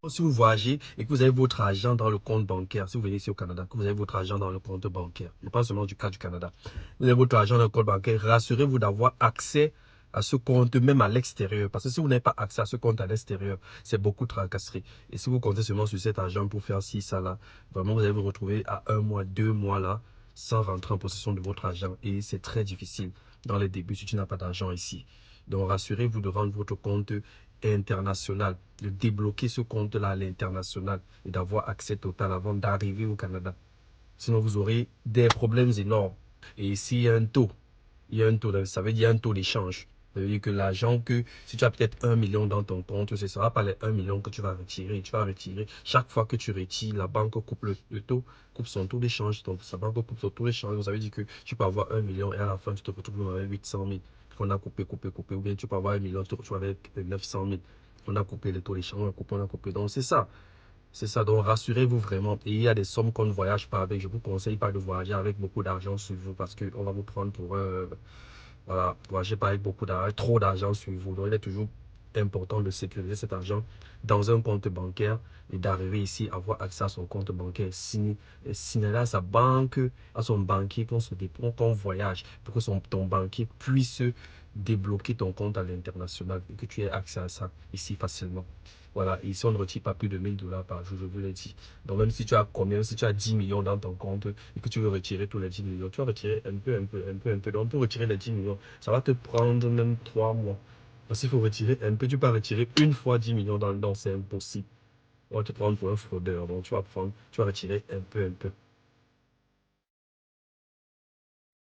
Si vous voyagez et que vous avez votre argent dans le compte bancaire, si vous venez ici au Canada, que vous avez votre argent dans le compte bancaire, je parle seulement du cas du Canada, vous avez votre argent dans le compte bancaire, rassurez-vous d'avoir accès à ce compte, même à l'extérieur. Parce que si vous n'avez pas accès à ce compte à l'extérieur, c'est beaucoup de tracasserie. Et si vous comptez seulement sur cet argent pour faire ci, ça, là, vraiment, vous allez vous retrouver à 1 mois, 2 mois, là, sans rentrer en possession de votre argent. Et c'est très difficile dans les débuts si tu n'as pas d'argent ici. Donc, rassurez-vous de rendre votre compte international, de débloquer ce compte-là à l'international et d'avoir accès total avant d'arriver au Canada. Sinon, vous aurez des problèmes énormes. Et ici, il y a un taux. Il y a un taux, ça veut dire un taux d'échange. Ça veut dire que l'argent que, si tu as peut-être 1 million dans ton compte, ce ne sera pas les 1 million que tu vas retirer. Tu vas retirer, chaque fois que tu retires, la banque coupe le taux, coupe son taux d'échange. Donc, sa banque coupe son taux d'échange. Donc, ça veut dire que tu peux avoir 1 million et à la fin, tu te retrouves avec 800 000 qu'on a coupé, coupé, coupé. Ou bien tu peux avoir 1 million, tu te retrouves avec 900 000. On a coupé le taux d'échange, on a coupé, on a coupé. Donc, c'est ça. C'est ça, donc rassurez-vous vraiment. Et il y a des sommes qu'on ne voyage pas avec. Je vous conseille pas de voyager avec beaucoup d'argent sur vous parce qu'on va vous prendre pour voilà, voyager pas avec beaucoup d'argent, trop d'argent sur vous. Donc il est toujours important de sécuriser cet argent dans un compte bancaire et d'arriver ici à avoir accès à son compte bancaire, signaler à sa banque, à son banquier qu'on voyage pour que ton banquier puisse débloquer ton compte à l'international et que tu aies accès à ça ici facilement. Voilà, ici on ne retire pas plus de 1000 $ par jour, je vous l'ai dit. Donc même si tu as combien, si tu as 10 millions dans ton compte et que tu veux retirer tous les 10 millions, tu vas retirer un peu, un peu, un peu, un peu. Donc pour retirer les 10 millions, ça va te prendre même 3 mois. Parce qu'il faut retirer un peu, tu peux retirer une fois 10 millions c'est impossible. On va te prendre pour un fraudeur, donc tu vas retirer un peu, un peu.